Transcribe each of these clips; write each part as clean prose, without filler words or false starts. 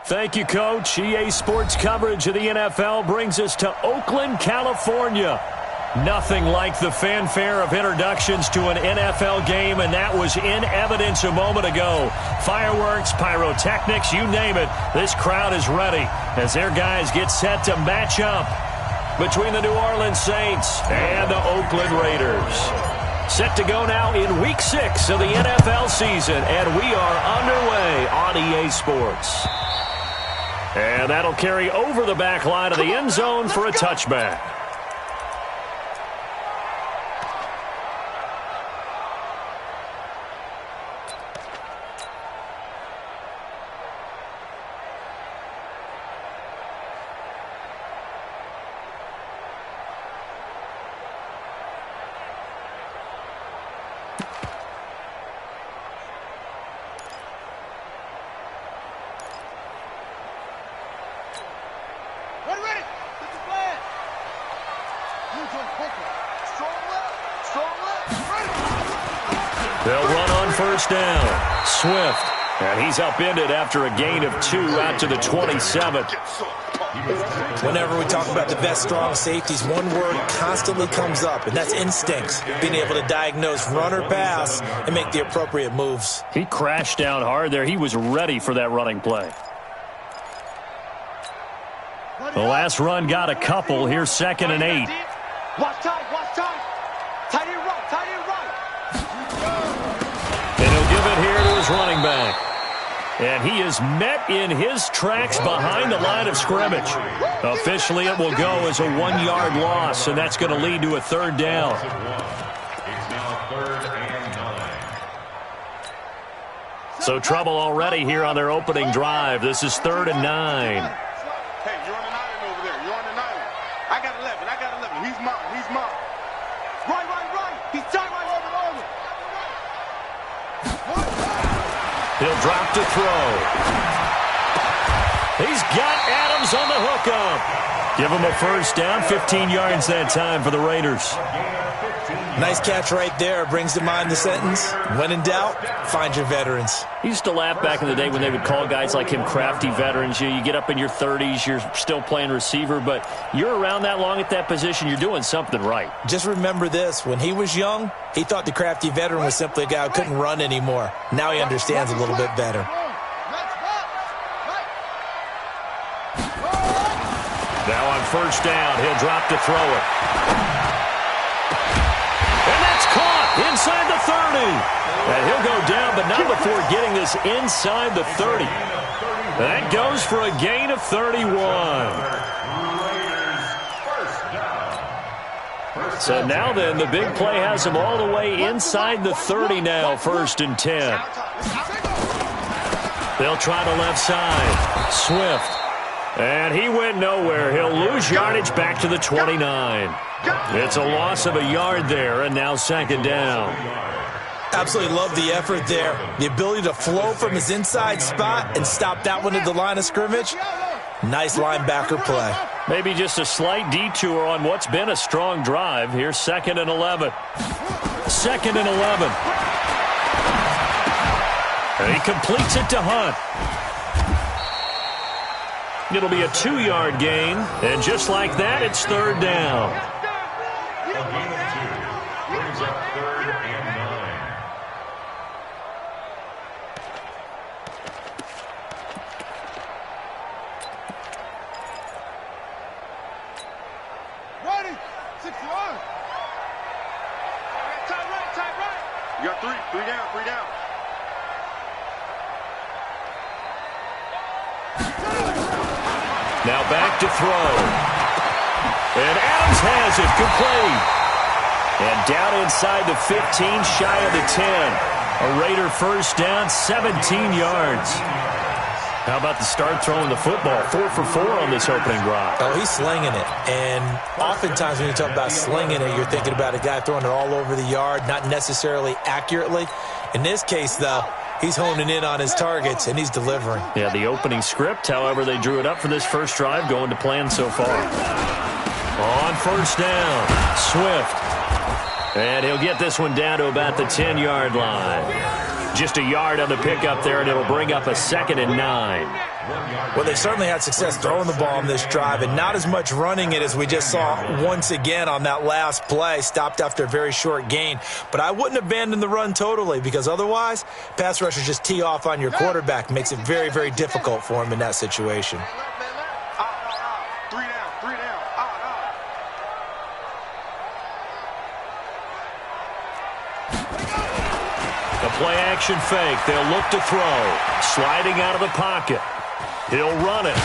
Thank you, Coach. EA Sports coverage of the NFL brings us to Oakland, California. Nothing like the fanfare of introductions to an NFL game, and that was in evidence a moment ago. Fireworks, pyrotechnics, you name it. This crowd is ready as their guys get set to match up between the New Orleans Saints and the Oakland Raiders. Set to go now in Week 6 of the NFL season, and we are underway on EA Sports. And that'll carry over the back line of the end zone for a touchback. They'll run on first down. Swift. And he's upended after a gain of 2 out to the 27. Whenever we talk about the best strong safeties, one word constantly comes up, and that's instincts. Being able to diagnose run or pass and make the appropriate moves. He crashed down hard there. He was ready for that running play. The last run got a couple. Here's 2nd and 8. Watch time, watch time. Tight end right, tight end right. And he'll give it here to his running back. And he is met in his tracks behind the line of scrimmage. Officially, it will go as a 1-yard loss, and that's going to lead to a 3rd down. So trouble already here on their opening drive. This is 3rd and 9. Hey, you're on an island over there. You're on an island. I got 11. I got 11. He's mine. He's mine. Right, right, right. He's tight right over. He'll drop to throw. He's got Adams on the hookup. Give him a first down. 15 yards that time for the Raiders. Nice catch right there. Brings to mind the sentence, when in doubt, find your veterans. He used to laugh back in the day when they would call guys like him crafty veterans. You get up in your 30s, you're still playing receiver, but you're around that long at that position, you're doing something right. Just remember this. When he was young, he thought the crafty veteran was simply a guy who couldn't run anymore. Now he understands a little bit better. Now on first down, he'll drop to throw it. And that's caught inside the 30. And he'll go down, but not before getting this inside the 30. That goes for a gain of 31. So now then, the big play has him all the way inside the 30 now, 1st and 10. They'll try the left side. Swift. And he went nowhere. He'll lose yardage back to the 29. It's a loss of a yard there, and now 2nd down. Absolutely love the effort there. The ability to flow from his inside spot and stop that one at the line of scrimmage. Nice linebacker play. Maybe just a slight detour on what's been a strong drive. Here's 2nd and 11. 2nd and 11. And he completes it to Hunt. It'll be a 2-yard gain, and just like that, it's 3rd down. A gain of 2 brings up 3rd and 9. Ready. 6 yards. Tight right, tight right. You got 3. 3 down, 3 down. Now back to throw. And Adams has it, complete. And down inside the 15, shy of the 10. A Raider first down, 17 yards. How about the start throwing the football? 4 for 4 on this opening drive. Oh, he's slinging it. And oftentimes when you talk about slinging it, you're thinking about a guy throwing it all over the yard, not necessarily accurately. In this case, though, he's honing in on his targets, and he's delivering. Yeah, the opening script, however, they drew it up for this first drive, going to plan so far. On first down, Swift. And he'll get this one down to about the 10-yard line. Just a yard on the pickup there, and it'll bring up a 2nd and 9. Well, they certainly had success throwing the ball on this drive and not as much running it as we just saw once again on that last play. Stopped after a very short gain. But I wouldn't abandon the run totally because otherwise, pass rushers just tee off on your quarterback. Makes it very, very difficult for him in that situation. The play-action fake. They'll look to throw. Sliding out of the pocket. He'll run it.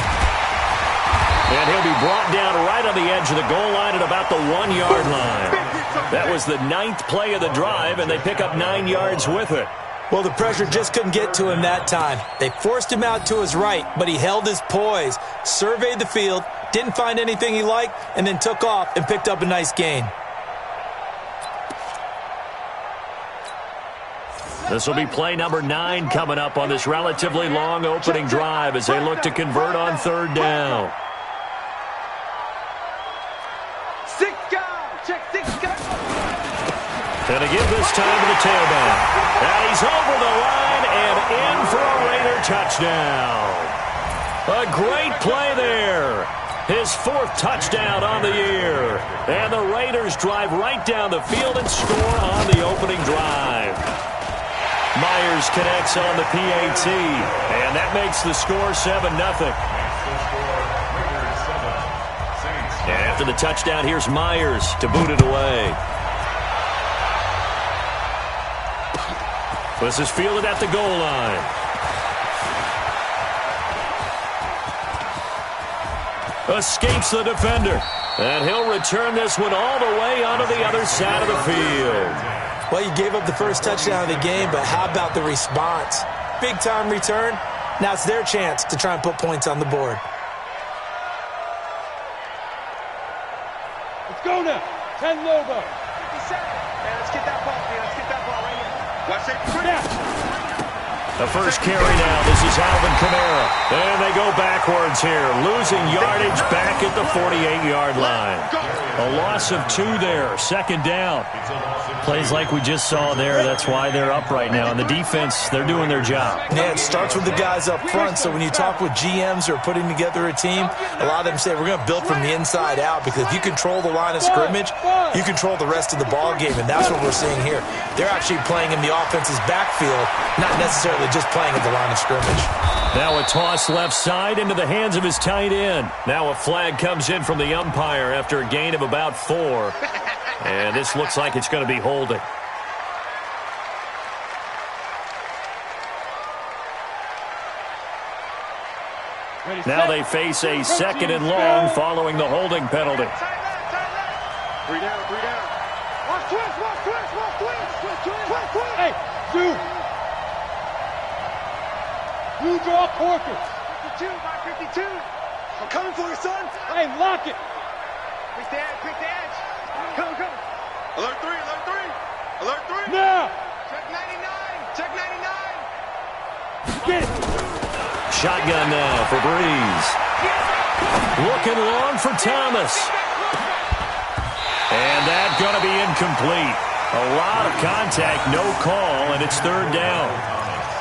And he'll be brought down right on the edge of the goal line at about the 1-yard line. That was the 9th play of the drive, and they pick up 9 yards with it. Well, the pressure just couldn't get to him that time. They forced him out to his right, but he held his poise, surveyed the field, didn't find anything he liked, and then took off and picked up a nice gain. This will be play number 9 coming up on this relatively long opening drive as they look to convert on 3rd down. 6 guys. Check 6 guys. And to give this time to the tailback. And he's over the line and in for a Raider touchdown. A great play there. His 4th touchdown on the year. And the Raiders drive right down the field and score on the opening drive. Myers connects on the PAT, and that makes the score 7-0. And after the touchdown, here's Myers to boot it away. This is fielded at the goal line. Escapes the defender, and he'll return this one all the way onto the other side of the field. Well, you gave up the first touchdown of the game, but how about the response? Big-time return. Now it's their chance to try and put points on the board. Let's go now. 10 Lobo. 57. Man, let's get that ball, man. Let's get that ball right here. Watch that. The first carry now. This is Alvin Kamara. And they go backwards here. Losing yardage back at the 48-yard line. A loss of 2 there. 2nd down. Plays like we just saw there. That's why they're up right now. And the defense, they're doing their job. Yeah, it starts with the guys up front. So when you talk with GMs who are putting together a team, a lot of them say we're going to build from the inside out because if you control the line of scrimmage, you control the rest of the ball game. And that's what we're seeing here. They're actually playing in the offense's backfield, not necessarily just playing at the line of scrimmage. Now a toss left side into the hands of his tight end. Now a flag comes in from the umpire after a gain of about 4. And this looks like it's going to be holding. Now they face a 2nd and long following the holding penalty. 3 down, 3 down. Watch twist, watch twist, watch twist. Hey, dude. You draw quarters. 52, by 52. I'm coming for you, son. Hey, lock it. Quick the edge, quick the edge. Come. Alert 3, alert 3. Alert 3. Now. Check 99. Check 99. Get it. Shotgun now for Breeze. Looking long for Thomas. And that's going to be incomplete. A lot of contact, no call, and it's 3rd down.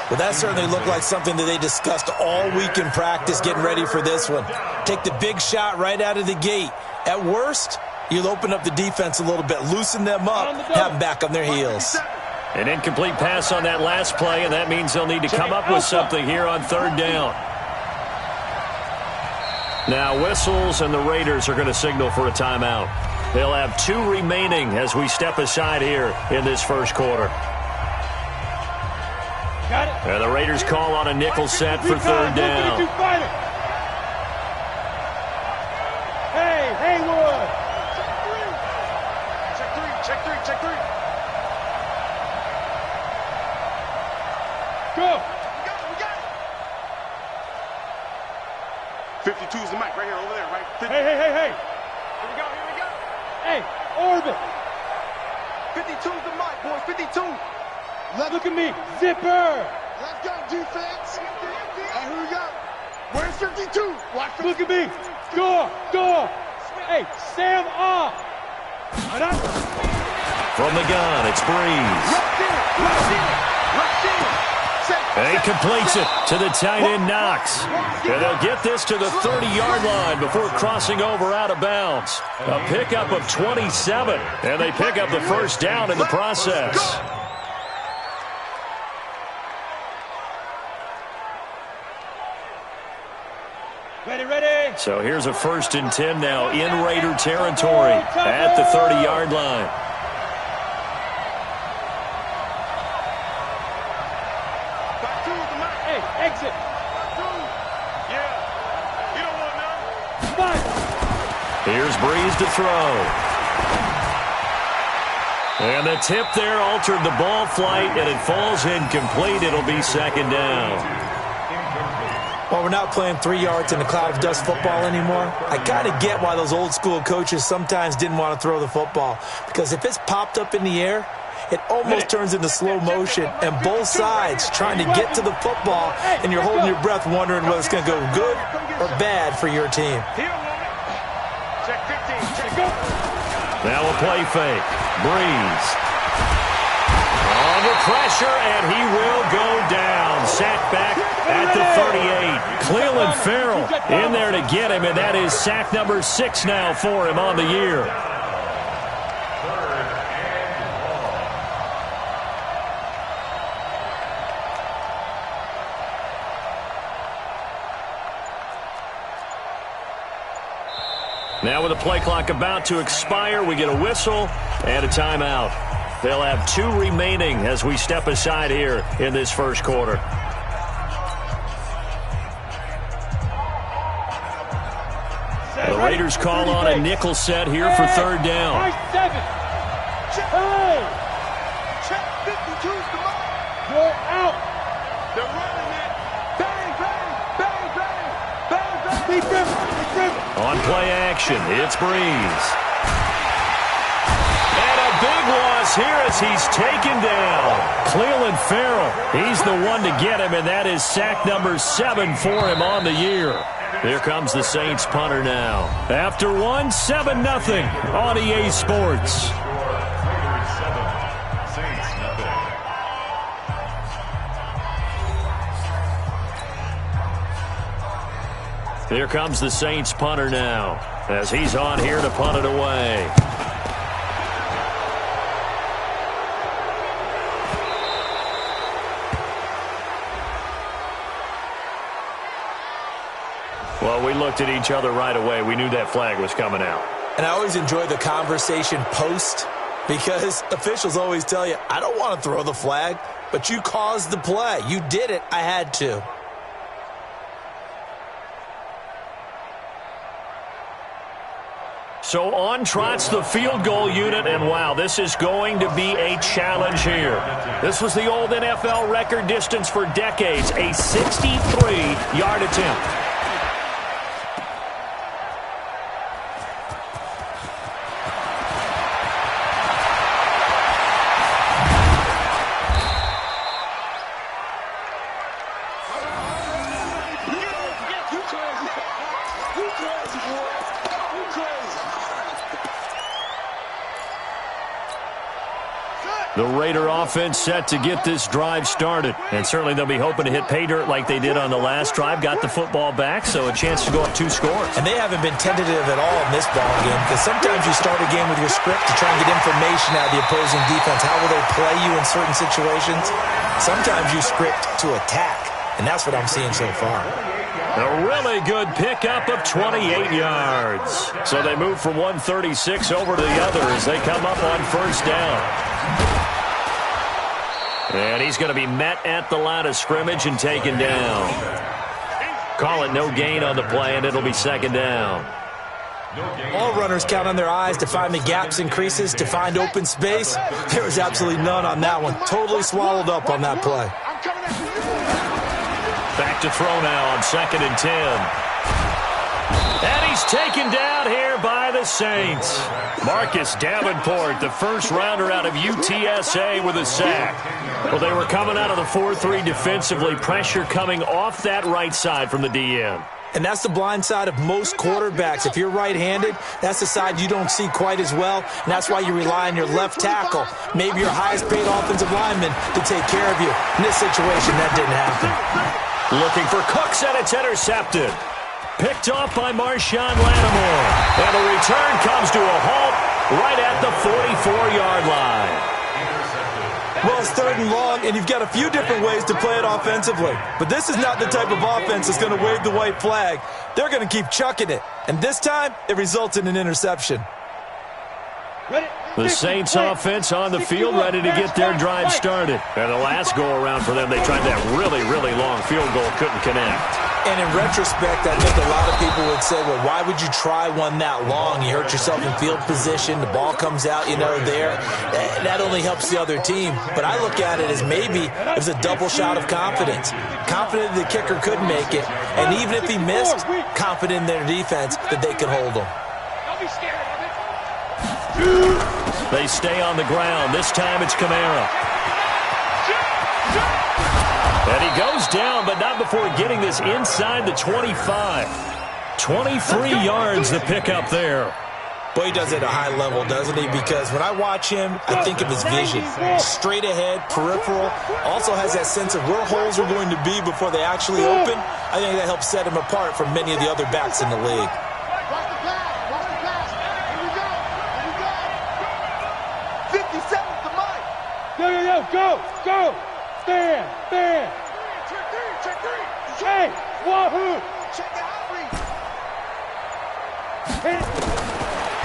Well, that certainly looked like something that they discussed all week in practice getting ready for this one. Take the big shot right out of the gate. At worst, you'll open up the defense a little bit, loosen them up, have them back on their heels. An incomplete pass on that last play, and that means they'll need to come up with something here on 3rd down. Now whistles, and the Raiders are going to signal for a timeout. They'll have 2 remaining as we step aside here in this first quarter. Got it. And the Raiders call on a nickel set for 3rd down. Hey, Haywood. Check 3. Go. We got it. 52 is the mic right here, over there, right? 50. Hey. Here we go. Hey, orbit. 52 is the mic, boys. 52. Look at me. Zipper. Let's go, defense. And who we got? Where's 52? Watch. Look at me. Go. Hey, Sam off. From the gun, it's Breeze. Rush in. Check And he completes it to the tight end, Knox. And they'll get this to the 30-yard line before crossing over out of bounds. A pickup of 27, and they pick up the first down in the process. Ready. So here's a 1st and 10 now in Raider territory at the 30-yard line. Exit. Yeah. You don't want none. Here's Breeze to throw. And the tip there altered the ball flight, and it falls incomplete. It'll be 2nd down. Well, we're not playing 3 yards in a cloud of dust football anymore. I kind of get why those old school coaches sometimes didn't want to throw the football, because if it's popped up in the air, it almost turns into slow motion, and both sides trying to get to the football, and you're holding your breath wondering whether it's going to go good or bad for your team. Check 15. Check go. Now a play fake. Breeze. Under pressure, and he will go down. Sacked back at the 38. Cleveland Farrell in there to get him, and that is sack number 6 now for him on the year. Now with the play clock about to expire, we get a whistle and a timeout. They'll have 2 remaining as we step aside here in this first quarter. The Raiders call on a nickel set here for 3rd down. Check 52's the mark. You're out. They're running it. Bang, bang, bang, bang, bang, bang. Be different. On play action, it's Breeze. And a big loss here as he's taken down. Cleveland Farrell, he's the one to get him, and that is sack number 7 for him on the year. Here comes the Saints punter now. After 1, 7-0 on EA Sports. Here comes the Saints punter now as he's on here to punt it away. Well, we looked at each other right away. We knew that flag was coming out. And I always enjoy the conversation post, because officials always tell you, I don't want to throw the flag, but you caused the play. You did it. I had to. So on trots the field goal unit, and wow, this is going to be a challenge here. This was the old NFL record distance for decades, a 63-yard attempt. The Raider offense set to get this drive started. And certainly they'll be hoping to hit pay dirt like they did on the last drive. Got the football back, so a chance to go up 2 scores. And they haven't been tentative at all in this ball game, because sometimes you start a game with your script to try and get information out of the opposing defense. How will they play you in certain situations? Sometimes you script to attack, and that's what I'm seeing so far. A really good pickup of 28 yards. So they move from 136 over to the other as they come up on 1st down. And he's going to be met at the line of scrimmage and taken down. Call it no gain on the play, and it'll be 2nd down. All runners count on their eyes to find the gaps and creases, to find open space. There was absolutely none on that one. Totally swallowed up on that play. Back to throw now on 2nd and 10. And he's taken down here by the Saints. Marcus Davenport, the first rounder out of UTSA, with a sack. Well, they were coming out of the 4-3 defensively. Pressure coming off that right side from the DN. And that's the blind side of most quarterbacks. If you're right-handed, that's the side you don't see quite as well, and that's why you rely on your left tackle, maybe your highest-paid offensive lineman, to take care of you. In this situation, that didn't happen. Looking for Cooks, and it's intercepted. Picked off by Marshawn Lattimore. And the return comes to a halt right at the 44-yard line. Well, it's 3rd and long, and you've got a few different ways to play it offensively. But this is not the type of offense that's going to wave the white flag. They're going to keep chucking it. And this time, it results in an interception. The Saints offense on the field, ready to get their drive started. And the last go-around for them, they tried that really, really long field goal, couldn't connect. And in retrospect, I think a lot of people would say, well, why would you try one that long? You hurt yourself in field position. The ball comes out, there. That only helps the other team. But I look at it as maybe it was a double shot of confidence. Confident the kicker could make it. And even if he missed, confident in their defense that they could hold him. Don't be scared of it. They stay on the ground. This time it's Kamara. And he goes down, but not before getting this inside the 25. 23 yards the pickup there. Boy, he does it at a high level, doesn't he? Because when I watch him, I think of his vision. Straight ahead, peripheral. Also has that sense of where holes are going to be before they actually open. I think that helps set him apart from many of the other backs in the league. Go! Stand! Check three! Hey! Wahoo! Check the outreach!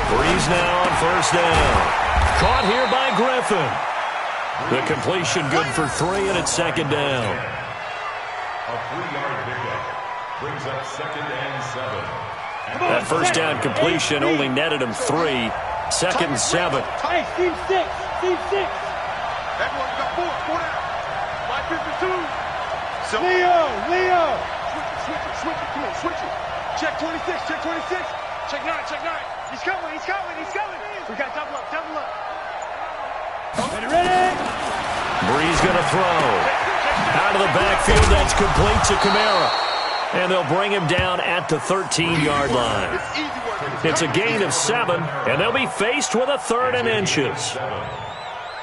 Breeze now on 1st down. Caught here by Griffin. The completion good for 3, and it's 2nd down. A 3-yard pickup brings up 2nd and 7. That 1st down completion only netted him 3. 2nd and 7. Hey, Steve 6. Everyone got 4 down. 552. Leo. Switch it. Come on, switch it. Check 26. Check 9. He's coming. We got double up. Ready? Breeze going to throw. Out of the backfield, that's complete to Kamara. And they'll bring him down at the 13-yard line. It's a gain of 7, and they'll be faced with a 3rd and inches.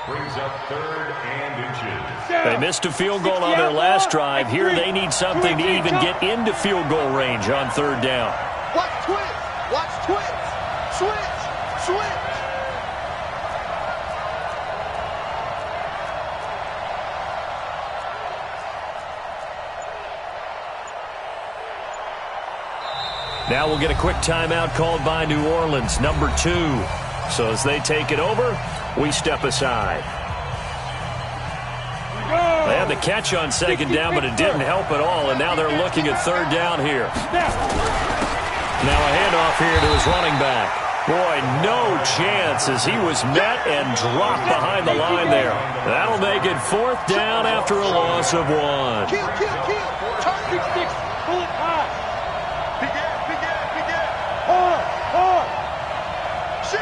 Brings up 3rd and inches. They missed a field goal on their last drive. Here they need something to even get into field goal range on 3rd down. Watch twist. Switch. Now we'll get a quick timeout called by New Orleans, number 2. So as they take it over, we step aside. They had the catch on 2nd down, but it didn't help at all, and now they're looking at 3rd down here. Now a handoff here to his running back. Boy, no chance as he was met and dropped behind the line there. That'll make it 4th down after a loss of 1. Kill. Target 6. Bullet high. Big air. Hard. Shit.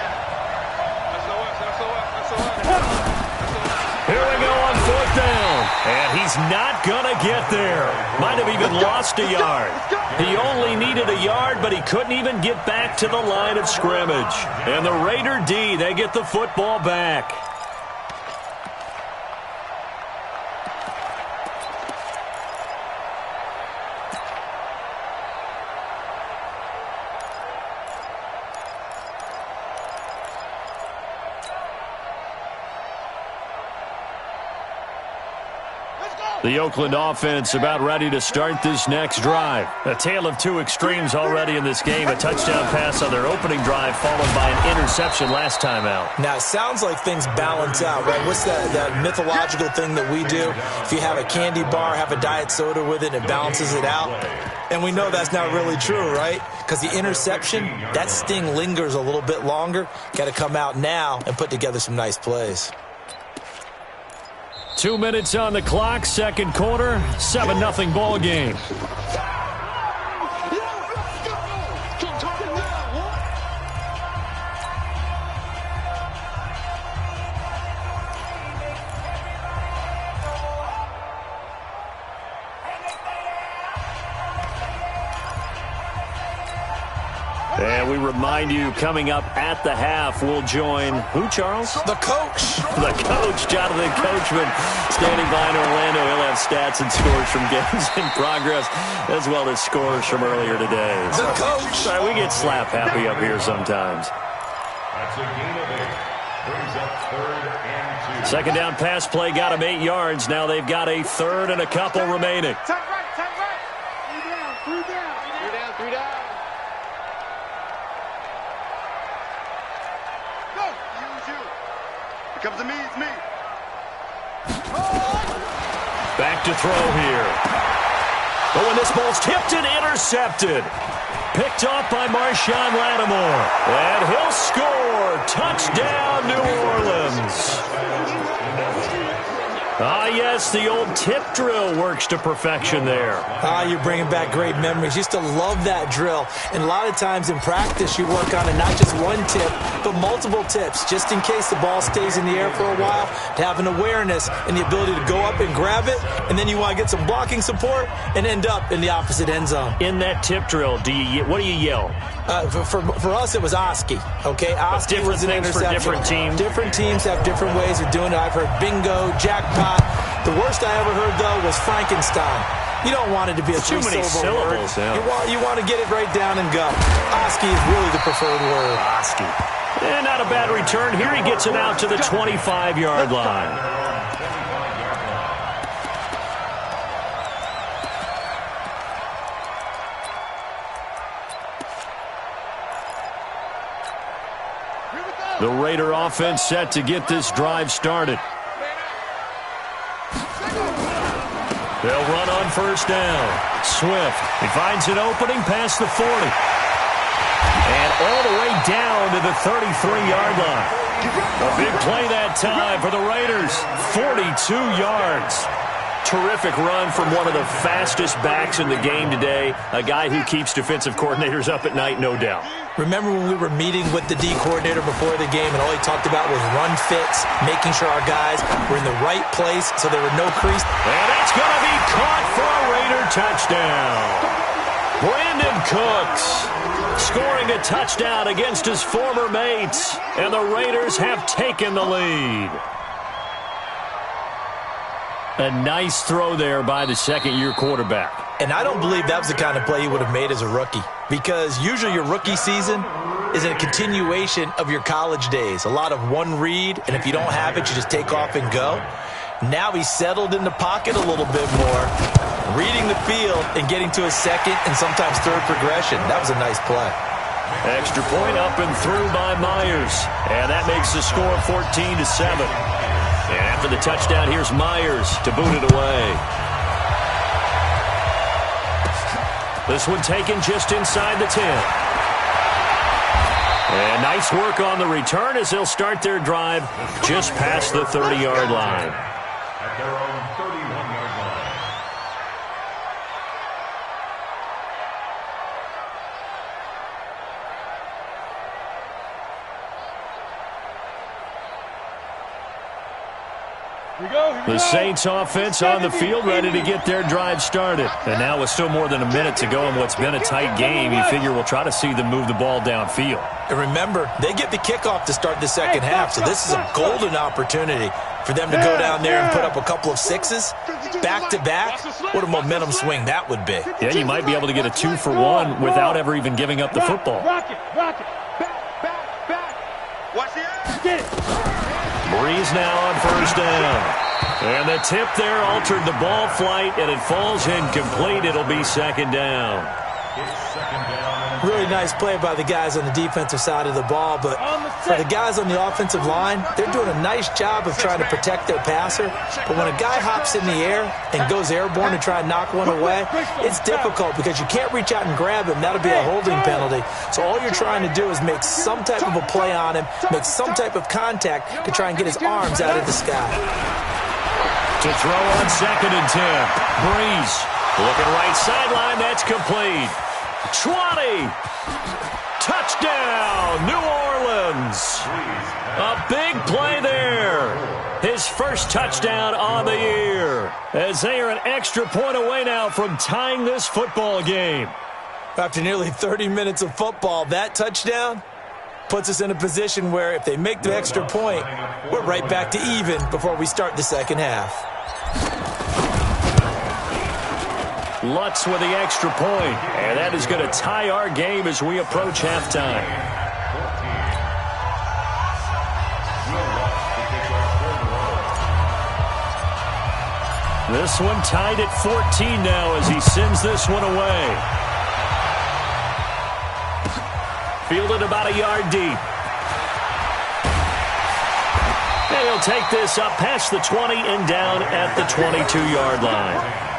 Here we go on 4th down. And he's not going to get there. Might have even lost a yard. He only needed a yard, but he couldn't even get back to the line of scrimmage. And the Raider D, they get the football back. The Oakland offense about ready to start this next drive. A tale of 2 extremes already in this game. A touchdown pass on their opening drive followed by an interception last time out. Now, it sounds like things balance out, right? What's that mythological thing that we do? If you have a candy bar, have a diet soda with it, it balances it out. And we know that's not really true, right? Because the interception, that sting lingers a little bit longer. Got to come out now and put together some nice plays. 2 minutes on the clock, 2nd quarter, 7-0 ball game. And we remind you, coming up at the half, we'll join who, Charles? The coach. The coach, Jonathan Coachman, standing by in Orlando. He'll have stats and scores from games in progress, as well as scores from earlier today. The coach. Sorry, we get slap happy up here sometimes. That's a gain of 8. Brings up 3rd and 2. Second down pass play got him 8 yards. Now they've got a third and a couple remaining. Tight right, tight right. 3 down, 3 down. 3 down, 3 down. Go. Use you. Here comes the me, it's me. Back to throw here. Oh, and this ball's tipped and intercepted. Picked off by Marshawn Lattimore. And he'll score. Touchdown, New Orleans. Ah, yes, the old tip drill works to perfection there. Ah, you're bringing back great memories. Used to love that drill. And a lot of times in practice, you work on it, not just one tip, but multiple tips, just in case the ball stays in the air for a while, to have an awareness and the ability to go up and grab it, and then you want to get some blocking support and end up in the opposite end zone. In that tip drill, what do you yell? For us, it was Oski. Okay, Oski was an interception. For different teams. Different teams have different ways of doing it. I've heard bingo, jackpot. The worst I ever heard, though, was Frankenstein. You don't want it to be a too many syllables. Yeah. You want to get it right down and go. Oski is really the preferred word. Oski. And not a bad return. Here he gets it out to the 25-yard line. The Raider offense set to get this drive started. They'll run on first down. Swift. He finds an opening past the 40. And all the way down to the 33-yard line. A big play that time for the Raiders. 42 yards. Terrific run from one of the fastest backs in the game today. A guy who keeps defensive coordinators up at night, no doubt. Remember when we were meeting with the D coordinator before the game and all he talked about was run fits, making sure our guys were in the right place so there were no crease. And it's going to be caught for a Raider touchdown. Brandon Cooks scoring a touchdown against his former mates. And the Raiders have taken the lead. A nice throw there by the second-year quarterback. And I don't believe that was the kind of play he would have made as a rookie, because usually your rookie season is a continuation of your college days. A lot of one read, and if you don't have it, you just take off and go. Now he's settled in the pocket a little bit more, reading the field and getting to a second and sometimes third progression. That was a nice play. Extra point up and through by Myers. And that makes the score 14-7. And after the touchdown, here's Myers to boot it away. This one taken just inside the 10. And nice work on the return as they'll start their drive just past the 30-yard line. At their own 31-yard line. The Saints offense on the field ready to get their drive started. And now with still more than a minute to go in what's been a tight game, you figure we'll try to see them move the ball downfield. And remember, they get the kickoff to start the second half, so this is a golden opportunity for them to go down there and put up a couple of sixes back-to-back. What a momentum swing that would be. Yeah, you might be able to get a 2-for-1 without ever even giving up the football. Rock it. Back. Watch the air. Get it. Breeze now on first down. And the tip there altered the ball flight, and it falls incomplete. It'll be second down. It's second down. Really nice play by the guys on the defensive side of the ball, but for the guys on the offensive line, they're doing a nice job of trying to protect their passer. But when a guy hops in the air and goes airborne to try and knock one away, it's difficult because you can't reach out and grab him. That'll be a holding penalty. So all you're trying to do is make some type of a play on him, make some type of contact to try and get his arms out of the sky. To throw on second and 10. Breeze looking right sideline. That's complete. 20. Touchdown, New Orleans. A big play there. His first touchdown on the year, as they are an extra point away now from tying this football game. After nearly 30 minutes of football, that touchdown puts us in a position where if they make the extra point, we're right back to even before we start the second half. Lutz with the extra point, and that is going to tie our game as we approach halftime. This one tied at 14 now as he sends this one away. Fielded about a yard deep. And he'll take this up past the 20 and down at the 22-yard line.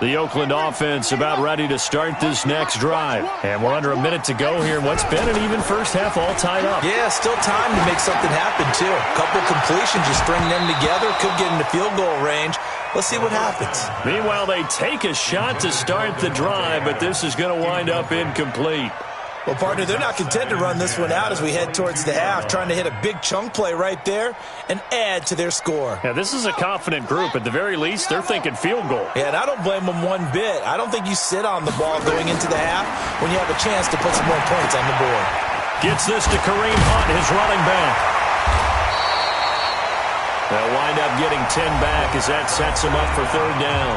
The Oakland offense about ready to start this next drive. And we're under a minute to go here in what's been an even first half, all tied up. Yeah, still time to make something happen, too. A couple completions, just string them together. Could get into field goal range. Let's see what happens. Meanwhile, they take a shot to start the drive, but this is going to wind up incomplete. Well, partner, they're not content to run this one out as we head towards the half, trying to hit a big chunk play right there and add to their score. Yeah, this is a confident group. At the very least, they're thinking field goal. Yeah, and I don't blame them one bit. I don't think you sit on the ball going into the half when you have a chance to put some more points on the board. Gets this to Kareem Hunt, his running back. They'll wind up getting 10 back as that sets them up for third down.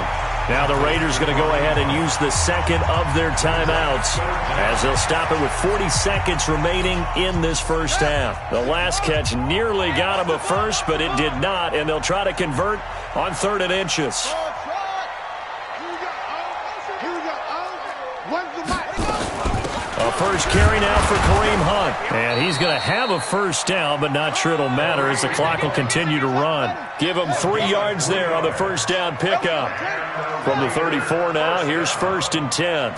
Now the Raiders going to go ahead and use the second of their timeouts as they'll stop it with 40 seconds remaining in this first half. The last catch nearly got them a first, but it did not, and they'll try to convert on 3rd and inches. A first carry now for Kareem Hunt. And he's going to have a first down, but not sure it'll matter as the clock will continue to run. Give him 3 yards there on the first down pickup. From the 34 now, here's 1st and 10.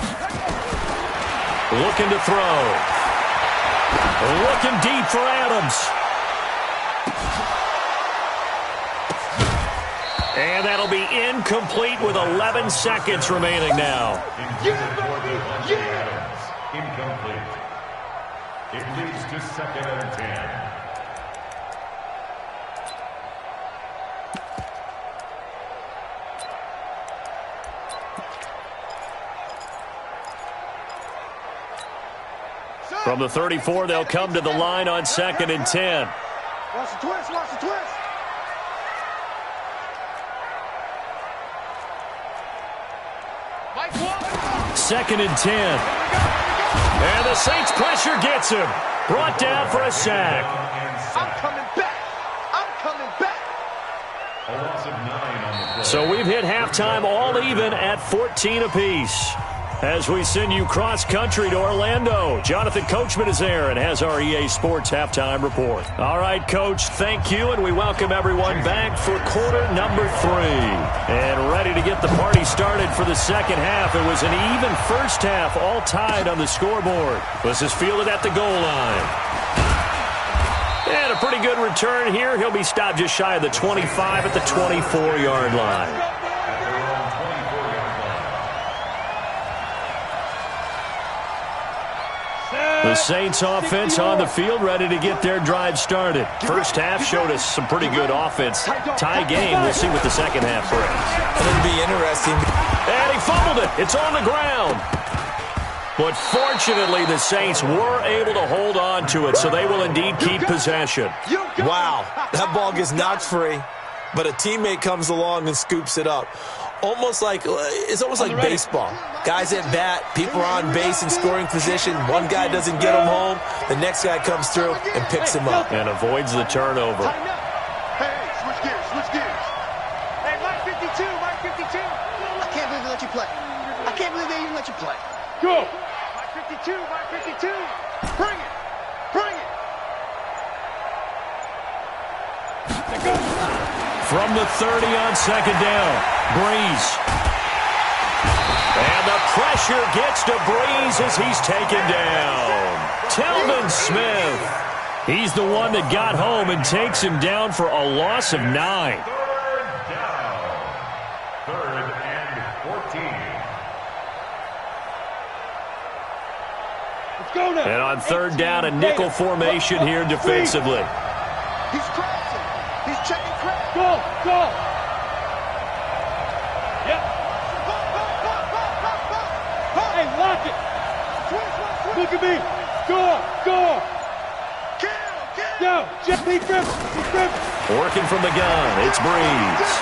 Looking to throw. Looking deep for Adams. And that'll be incomplete with 11 seconds remaining now. Incomplete. It leads to 2nd and 10. From the 34, they'll come to the line on 2nd and 10. Watch the twist, watch the twist. Second and 10. And the Saints pressure gets him. Brought down for a sack. I'm coming back. I'm coming back. A loss of 9 on the play. So we've hit halftime all even at 14 apiece. As we send you cross-country to Orlando, Jonathan Coachman is there and has our EA Sports halftime report. All right, Coach, thank you, and we welcome everyone back for quarter number 3. And ready to get the party started for the second half. It was an even first half, all tied on the scoreboard. This is fielded at the goal line. And a pretty good return here. He'll be stopped just shy of the 25 at the 24-yard line. The Saints offense on the field ready to get their drive started. First half showed us some pretty good offense. Tie game. We'll see what the second half brings. It'll be interesting. And he fumbled it. It's on the ground. But fortunately, the Saints were able to hold on to it, so they will indeed keep possession. Wow, that ball gets knocked free, but a teammate comes along and scoops it up. It's almost like baseball. Guys at bat, people are on base in scoring position. One guy doesn't get him home. The next guy comes through and picks him up. And avoids the turnover. Hey, switch gears, switch gears. Hey, Mike 52, Mike 52. I can't believe they let you play. I can't believe they even let you play. Go. Mike 52, Mike 52. Bring it, bring it. From the 30 on second down, Breeze. And the pressure gets to Breeze as he's taken down. Telvin Smith. He's the one that got home and takes him down for a loss of 9. Third and 14. And on third down, a nickel formation here defensively. He's crossing. He's checking crack. Go. Yep. Hey, lock it. Look at me. Go. Kill. Just be Griffin. Working from the gun, it's Breeze.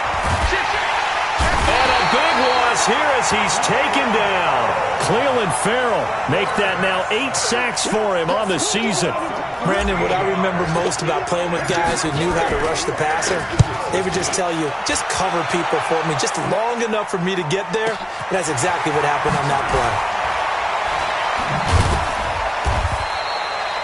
And a big loss here as he's taken down. Cleveland Farrell make that now 8 sacks for him on the season. Brandon, what I remember most about playing with guys who knew how to rush the passer, they would just tell you, just cover people for me, just long enough for me to get there. And that's exactly what happened on that play.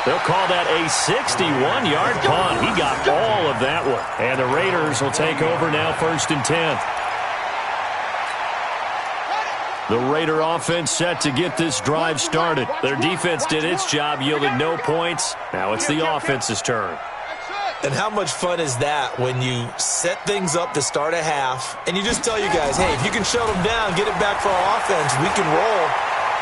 They'll call that a 61-yard punt. He got all of that one. And the Raiders will take over now 1st and 10. The Raider offense set to get this drive started. Their defense did its job, yielded no points. Now it's the offense's turn. And how much fun is that when you set things up to start a half, and you just tell you guys, hey, if you can shut them down, get it back for our offense, we can roll.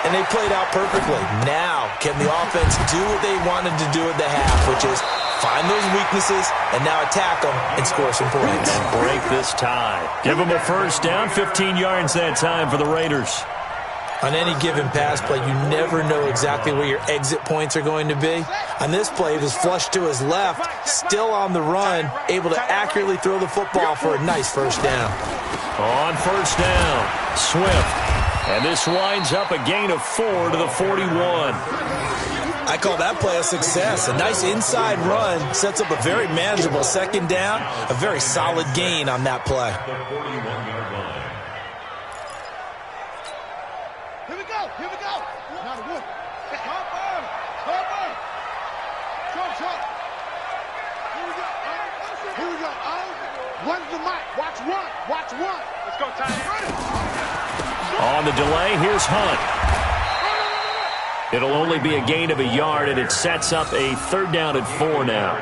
And they played out perfectly. Now, can the offense do what they wanted to do at the half, which is find those weaknesses and now attack them and score some points. And break this tie. Give them a first down, 15 yards that time for the Raiders. On any given pass play, you never know exactly where your exit points are going to be. On this play, he was flushed to his left, still on the run, able to accurately throw the football for a nice first down. On first down, Swift. And this winds up a gain of 4 to the 41. I call that play a success. A nice inside run sets up a very manageable second down, a very solid gain on that play. Here we go. Not a wood. Come on. Trump. Here we go. Run the mic. Watch one. Let's go, Ty. On the delay, here's Hunt. It'll only be a gain of a yard, and it sets up a 3rd down and 4 now.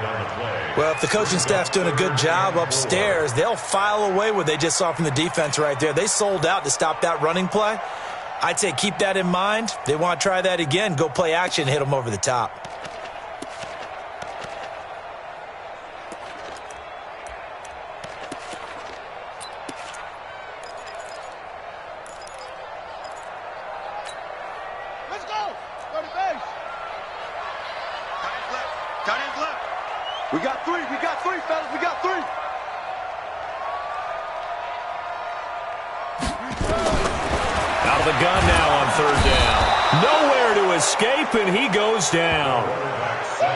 Well, if the coaching staff's doing a good job upstairs, they'll file away what they just saw from the defense right there. They sold out to stop that running play. I'd say keep that in mind. They want to try that again. Go play action, hit them over the top. We got three, fellas. We got three. Out of the gun now on 3rd down. Nowhere to escape, and he goes down.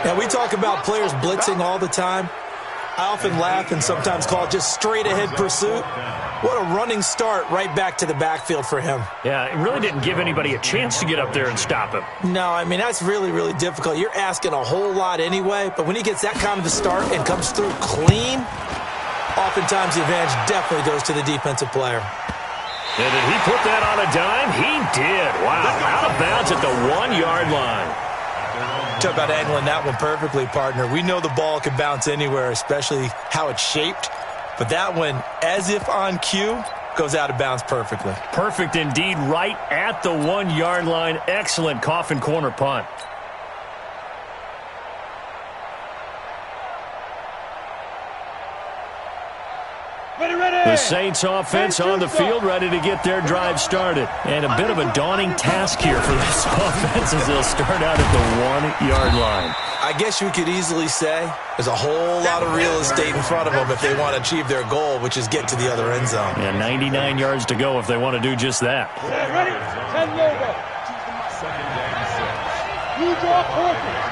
Now, we talk about players blitzing all the time. I often laugh and sometimes call it just straight-ahead pursuit. What a running start right back to the backfield for him. Yeah, it really didn't give anybody a chance to get up there and stop him. No, I mean, that's really, really difficult. You're asking a whole lot anyway, but when he gets that kind of a start and comes through clean, oftentimes the advantage definitely goes to the defensive player. And did he put that on a dime? He did. Wow, out of bounds at the 1-yard line. Talk about angling that one perfectly, partner. We know the ball can bounce anywhere, especially how it's shaped. But that one, as if on cue, goes out of bounds perfectly. Perfect indeed, right at the 1-yard line. Excellent coffin corner punt. The Saints offense on the field, ready to get their drive started. And a bit of a daunting task here for this offense as they'll start out at the 1-yard line. I guess you could easily say there's a whole lot of real estate in front of them if they want to achieve their goal, which is get to the other end zone. Yeah, 99 yards to go if they want to do just that. Ready? 10 logo. You draw portrait.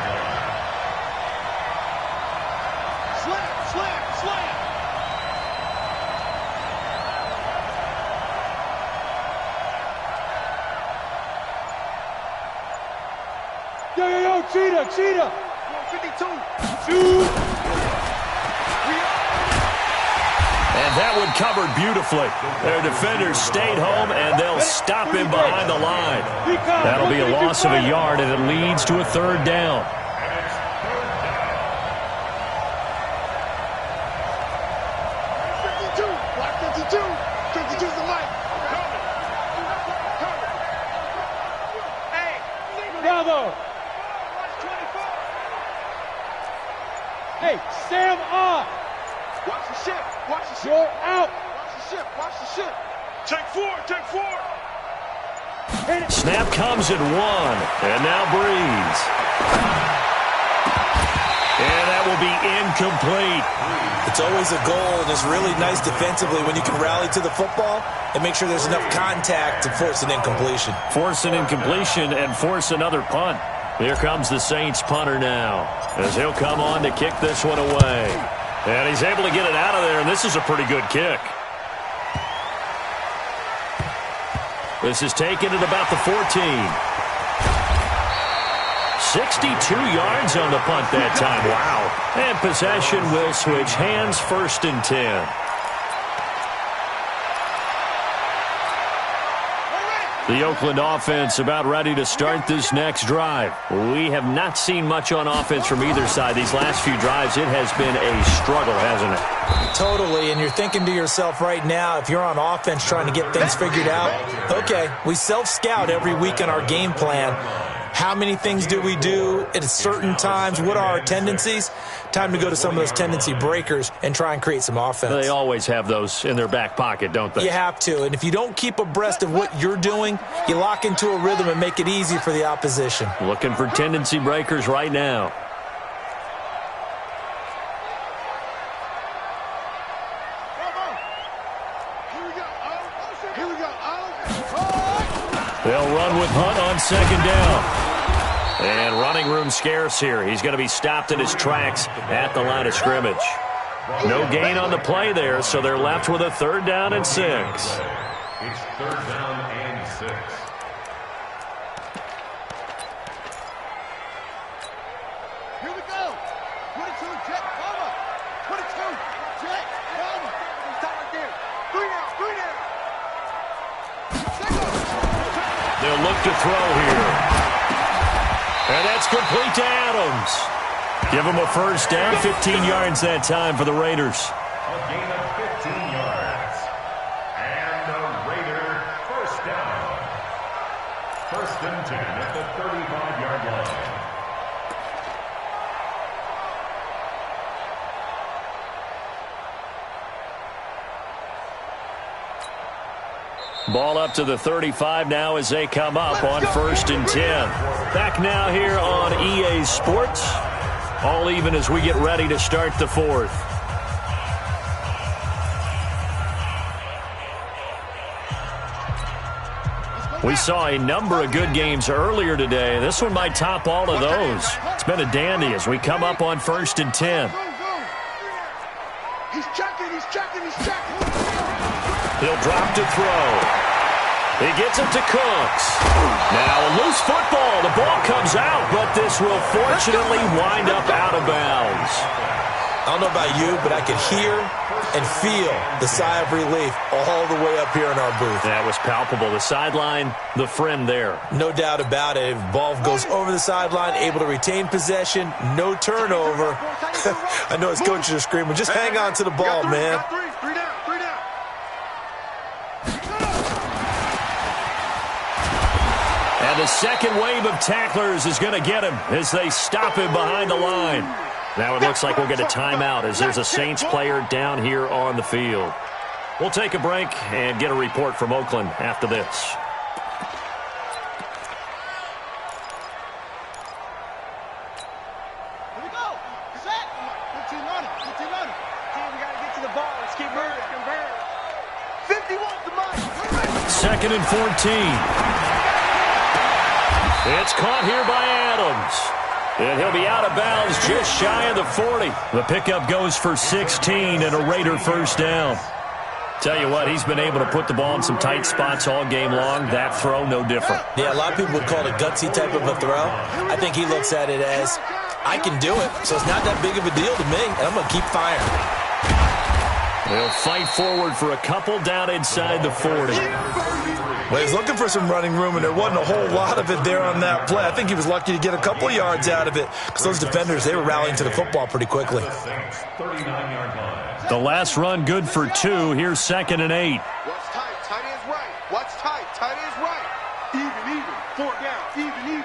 Slam. Yo, cheetah. 52. Shoot. And that one covered beautifully. Their defenders stayed home, and they'll stop him behind the line. That'll be a loss of a yard, and it leads to a 3rd down. Hey, Sam off. Watch the ship. Watch the ship. You're out. Watch the ship. Watch the ship. Take four. Take four. Snap comes at 1. And now Breeze. And that will be incomplete. It's always a goal, and it's really nice defensively when you can rally to the football and make sure there's enough contact to force an incompletion. Force an incompletion and force another punt. Here comes the Saints punter now, as he'll come on to kick this one away. And he's able to get it out of there, and this is a pretty good kick. This is taken at about the 14. 62 yards on the punt that time. Wow. And possession will switch hands, 1st and 10. The Oakland offense about ready to start this next drive. We have not seen much on offense from either side. These last few drives, it has been a struggle, hasn't it? Totally, and you're thinking to yourself right now, if you're on offense trying to get things figured out, okay, we self-scout every week on our game plan. How many things do we do at certain times? What are our tendencies? Time to go to some of those tendency breakers and try and create some offense. They always have those in their back pocket, don't they? You have to, and if you don't keep abreast of what you're doing, you lock into a rhythm and make it easy for the opposition. Looking for tendency breakers right now. They'll run with Hunt on 2nd down. And running room scarce here. He's going to be stopped in his tracks at the line of scrimmage. No gain on the play there, so they're left with a 3rd down and 6. It's 3rd down and 6. Here we go. 22, jet, cover. 22, jet, cover. Stop right there. 3 down. 3 down. They'll look to throw here. And that's complete to Adams. Give him a 1st down, 15 yards that time for the Raiders. A gain of 15 yards. And the Raider 1st down. 1st and 10 at the 35-yard line. Ball up to the 35 now as they come up on 1st and 10. Back now here on EA Sports. All even as we get ready to start the 4th. We saw a number of good games earlier today. This one might top all of those. It's been a dandy as we come up on 1st and 10. He's checking. He's checking. He's checking. He'll drop to throw. He gets it to Cooks. Now a loose football. The ball comes out, but this will fortunately wind up out of bounds. I don't know about you, but I could hear and feel the sigh of relief all the way up here in our booth. That was palpable. The sideline, the friend there. No doubt about it. Ball goes over the sideline, able to retain possession, no turnover. I know his coaches are screaming, just hang on to the ball, man. 3 down. 3 down. And the second wave of tacklers is going to get him as they stop him behind the line. Now it looks like we'll get a timeout as there's a Saints player down here on the field. We'll take a break and get a report from Oakland after this. Here we go. Set. 15 running. 15 running. Team, we got to get to the ball. Let's keep moving. 51's the money. 2nd and 14. It's caught here by Adams. And he'll be out of bounds just shy of the 40. The pickup goes for 16 and a Raider 1st down. Tell you what, he's been able to put the ball in some tight spots all game long. That throw, no different. Yeah, a lot of people would call it a gutsy type of a throw. I think he looks at it as, I can do it, so it's not that big of a deal to me, and I'm going to keep firing. They'll fight forward for a couple down inside the 40. Well, he's looking for some running room, and there wasn't a whole lot of it there on that play. I think he was lucky to get a couple yards out of it because those defenders, they were rallying to the football pretty quickly. 39-yard line. The last run good for 2. Here's 2nd and 8. What's tight? Tight ends right. What's tight? Tight ends right. Even. 4 down. Even.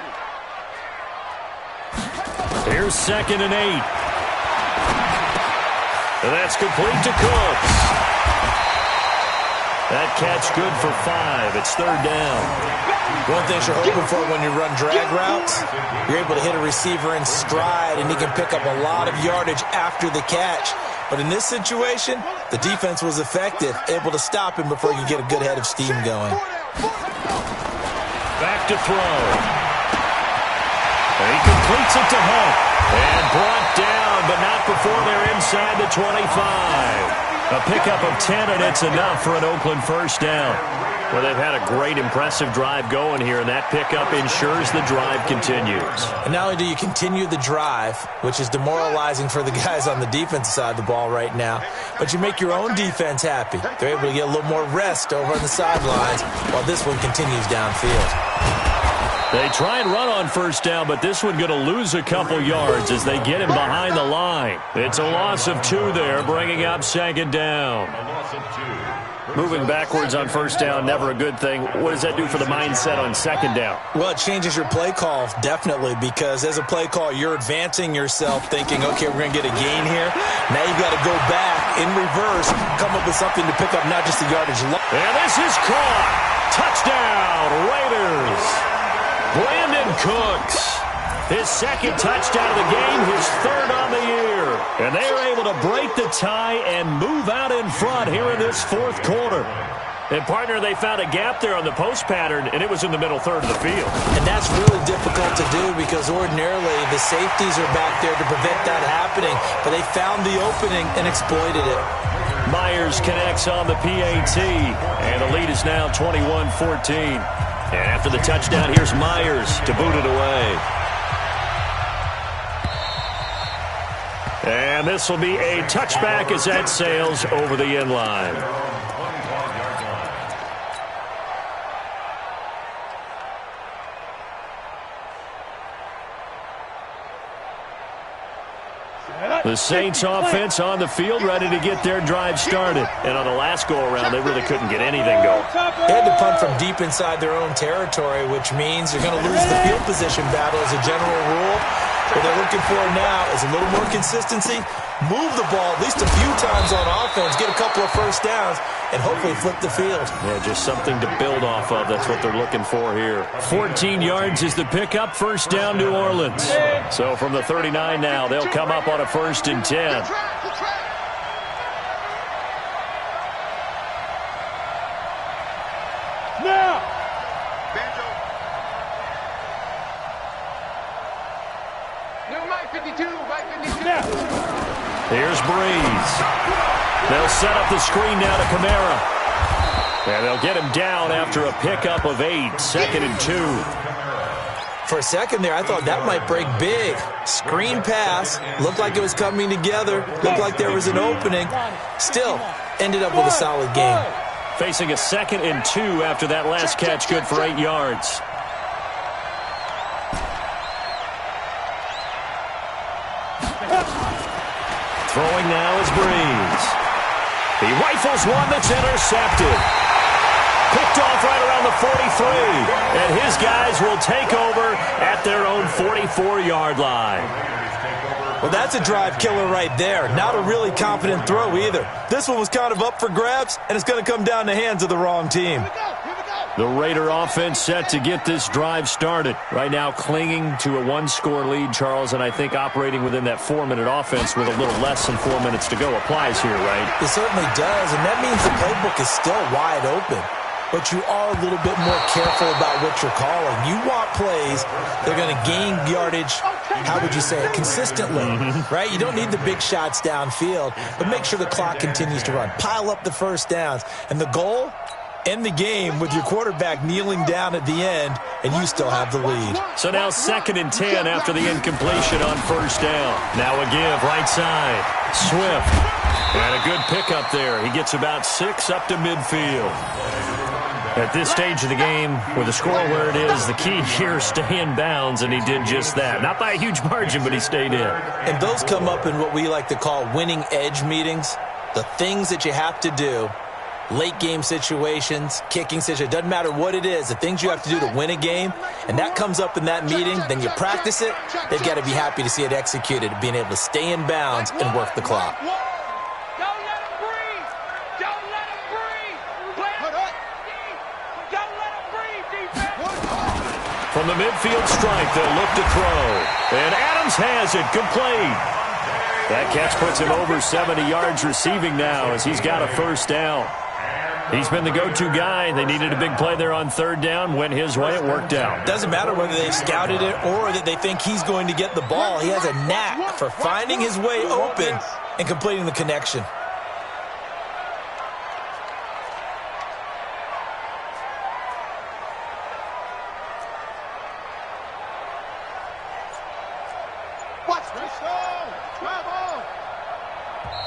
Here's 2nd and 8. And that's complete to Cooks. That catch good for 5. It's 3rd down. One thing you're hoping for when you run drag routes, you're able to hit a receiver in stride, and he can pick up a lot of yardage after the catch. But in this situation, the defense was effective, able to stop him before you get a good head of steam going. Back to throw. And he completes it to Hunt. And brought down, but not before they're inside the 25. A pickup of 10, and it's enough for an Oakland first down. Well, they've had a great, impressive drive going here, and that pickup ensures the drive continues. And not only do you continue the drive, which is demoralizing for the guys on the defensive side of the ball right now, but you make your own defense happy. They're able to get a little more rest over on the sidelines while this one continues downfield. They try and run on first down, but this one going to lose a couple yards as they get him behind the line. It's a loss of 2 there, bringing up 2nd down. Moving backwards on first down, never a good thing. What does that do for the mindset on 2nd down? Well, it changes your play call, definitely, because as a play call, you're advancing yourself thinking, okay, we're going to get a gain here. Now you've got to go back in reverse, come up with something to pick up not just the yardage. And this is caught. Touchdown, Raiders. Brandon Cooks, his 2nd touchdown of the game, his 3rd on the year. And they are able to break the tie and move out in front here in this 4th quarter. And, partner, they found a gap there on the post pattern, and it was in the middle third of the field. And that's really difficult to do because ordinarily the safeties are back there to prevent that happening. But they found the opening and exploited it. Myers connects on the PAT, and the lead is now 21-14. And after the touchdown, here's Myers to boot it away. And this will be a touchback as that sails over the end line. The Saints offense on the field, ready to get their drive started. And on the last go-around, they really couldn't get anything going. They had to punt from deep inside their own territory, which means you're going to lose the field position battle as a general rule. What they're looking for now is a little more consistency, move the ball at least a few times on offense, get a couple of first downs, and hopefully flip the field. Yeah, just something to build off of. That's what they're looking for here. 14 yards is the pickup, first down New Orleans. So from the 39 now, they'll come up on a 1st and 10. Now! Mike 52, Mike 52. Now! Here's Breeze. They'll set up the screen now to Kamara. And they'll get him down after a pickup of 8, 2nd and 2. For a second there, I thought that might break big. Screen pass, looked like it was coming together, looked like there was an opening. Still, ended up with a solid game. Facing a 2nd and 2 after that last catch, good for 8 yards. Throwing now is Breeze. He rifles one that's intercepted. Picked off right around the 43. And his guys will take over at their own 44-yard line. Well, that's a drive killer right there. Not a really confident throw either. This one was kind of up for grabs, and it's going to come down the hands of the wrong team. The Raider offense set to get this drive started. Right now clinging to a 1-score lead, Charles, and I think operating within that 4-minute offense with a little less than 4 minutes to go applies here, right? It certainly does, and that means the playbook is still wide open. But you are a little bit more careful about what you're calling. You want plays that are going to gain yardage, how would you say it, consistently, right? You don't need the big shots downfield, but make sure the clock continues to run. Pile up the first downs. And the goal? End the game with your quarterback kneeling down at the end, and you still have the lead. So now 2nd and 10 after the incompletion on first down. Now a give, right side. Swift. And a good pickup there. He gets about 6 up to midfield. At this stage of the game, with the score where it is, the key here is stay in bounds, and he did just that. Not by a huge margin, but he stayed in. And those come up in what we like to call winning edge meetings. The things that you have to do, late game situations, kicking situations, doesn't matter what it is, the things you have to do to win a game, and that comes up in that meeting, then you practice it, they've got to be happy to see it executed, being able to stay in bounds and work the clock. From the midfield stripe, they'll look to throw. And Adams has it, complete. That catch puts him over 70 yards receiving now as he's got a first down. He's been the go-to guy. They needed a big play there on third down. Went his way. It worked out. Doesn't matter whether they've scouted it or that they think he's going to get the ball. He has a knack for finding his way open and completing the connection.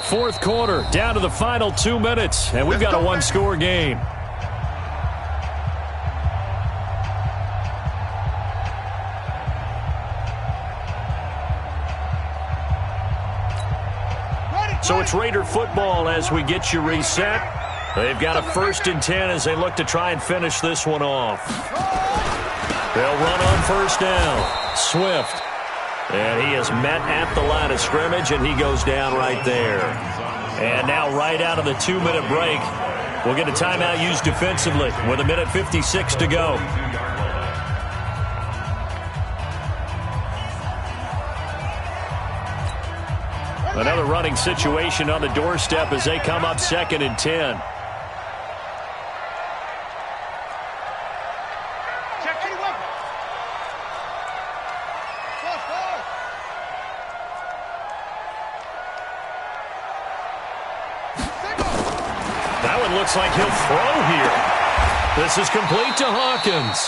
Fourth quarter, down to the final 2 minutes, and we've got a one-score game. So it's Raider football as we get you reset. They've got a 1st and 10 as they look to try and finish this one off. They'll run on first down. Swift. And he is met at the line of scrimmage, and he goes down right there. And now right out of the 2-minute break, we'll get a timeout used defensively with 1:56 to go. Another running situation on the doorstep as they come up 2nd and 10. That one looks like he'll throw here. This is complete to Hawkins.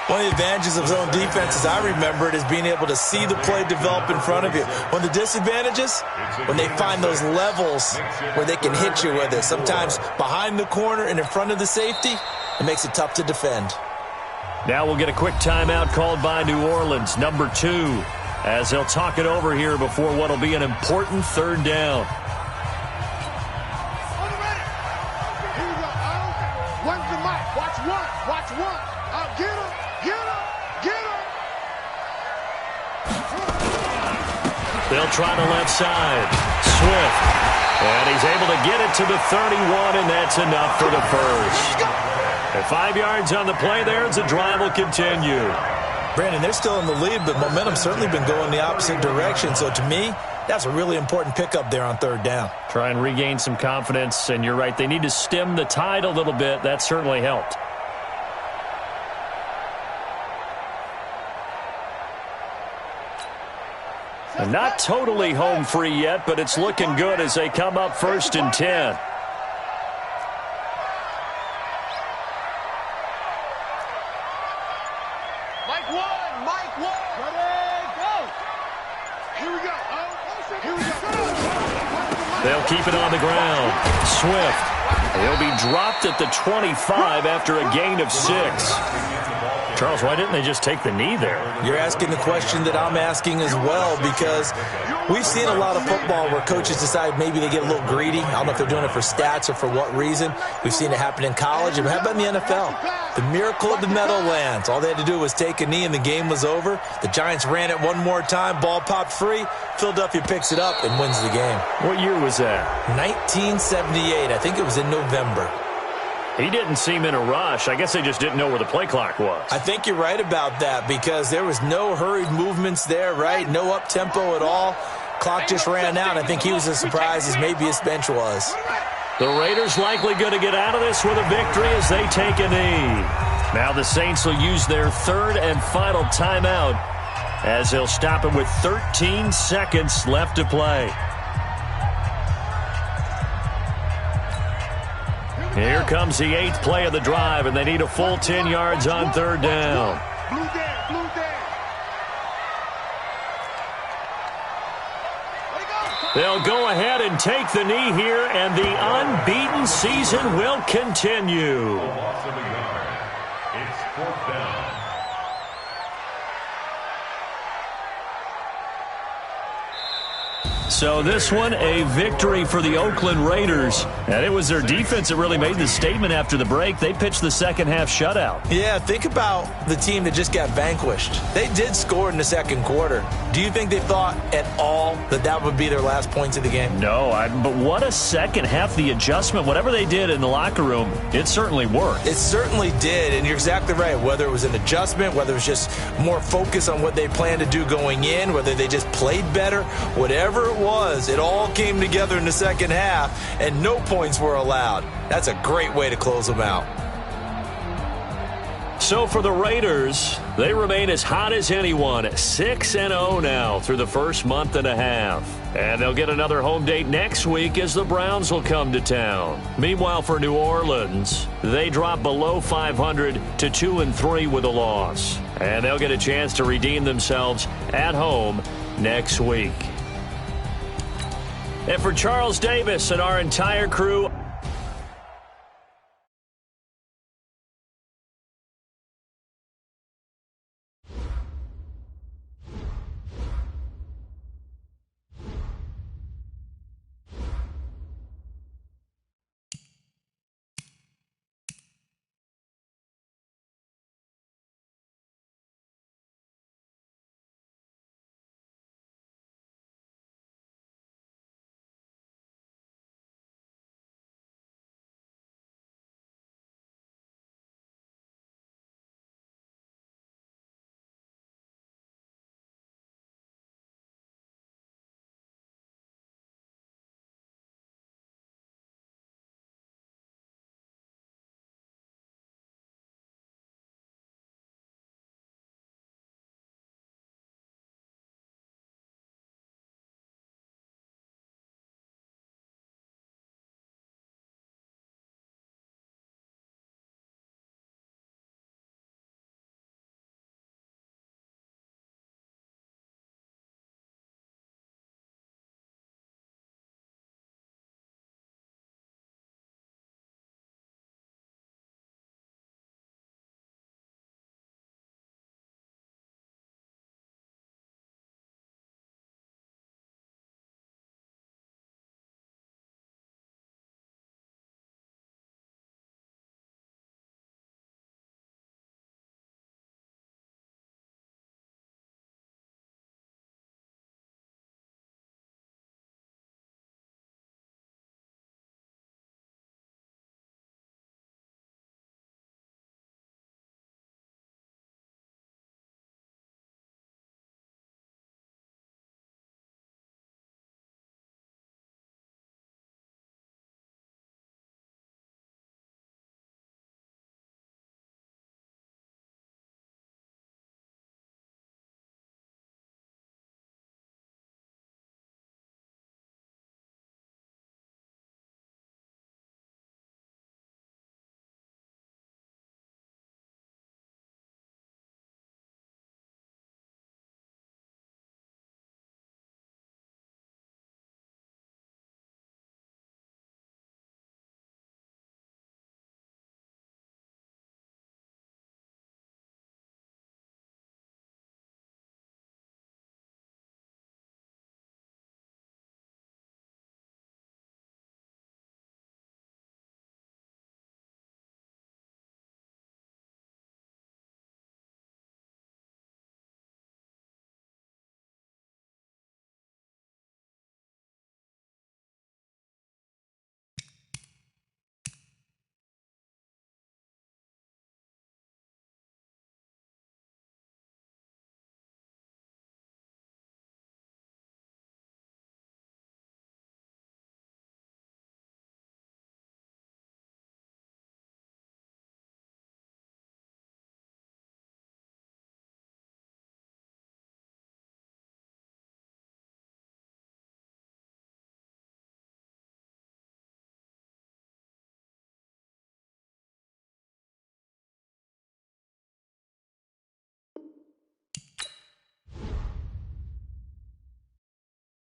One of the advantages of zone defense, as I remember it, is being able to see the play develop in front of you. One of the disadvantages, when they find those levels where they can hit you with it. Sometimes behind the corner and in front of the safety, it makes it tough to defend. Now we'll get a quick timeout called by New Orleans, number 2, as they'll talk it over here before what will be an important third down. They'll try the left side. Swift. And he's able to get it to the 31, and that's enough for the first. And 5 yards on the play there as the drive will continue. Brandon, they're still in the lead, but momentum's certainly been going the opposite direction. So to me, that's a really important pickup there on third down. Try and regain some confidence, and you're right. They need to stem the tide a little bit. That certainly helped. And not totally home free yet, but it's looking good as they come up 1st and 10. Mike 1, Mike 1. Ready, go. Here we go. Here we go. They'll keep it on the ground. Swift. He'll be dropped at the 25 after a gain of 6. Charles, why didn't they just take the knee there? You're asking the question that I'm asking as well, because we've seen a lot of football where coaches decide maybe they get a little greedy. I don't know if they're doing it for stats or for what reason. We've seen it happen in college. And how about in the NFL? The miracle of the Meadowlands. All they had to do was take a knee and the game was over. The Giants ran it one more time. Ball popped free. Philadelphia picks it up and wins the game. What year was that? 1978. I think it was in November. He didn't seem in a rush. I guess they just didn't know where the play clock was. I think you're right about that because there was no hurried movements there, right? No up-tempo at all. Clock just ran out. I think he was as surprised as maybe his bench was. The Raiders likely going to get out of this with a victory as they take a knee. Now the Saints will use their 3rd and final timeout as they'll stop it with 13 seconds left to play. Here comes the 8th play of the drive, and they need a full 10 yards on third down. Blue down, blue down. They'll go ahead and take the knee here, and the unbeaten season will continue. Loss of a yard. It's 4th down. So this one, a victory for the Oakland Raiders. And it was their defense that really made the statement after the break. They pitched the second half shutout. Yeah, think about the team that just got vanquished. They did score in the second quarter. Do you think they thought at all that that would be their last points of the game? No, but what a second half. The adjustment, whatever they did in the locker room, it certainly worked. It certainly did, and you're exactly right. Whether it was an adjustment, whether it was just more focus on what they planned to do going in, whether they just played better, whatever it was, it all came together in the second half, and no points were allowed. That's a great way to close them out. So for the Raiders, they remain as hot as anyone, 6-0 now through the first month and a half. And they'll get another home date next week as the Browns will come to town. Meanwhile, for New Orleans, they drop below 500 to 2-3 with a loss. And they'll get a chance to redeem themselves at home next week. And for Charles Davis and our entire crew,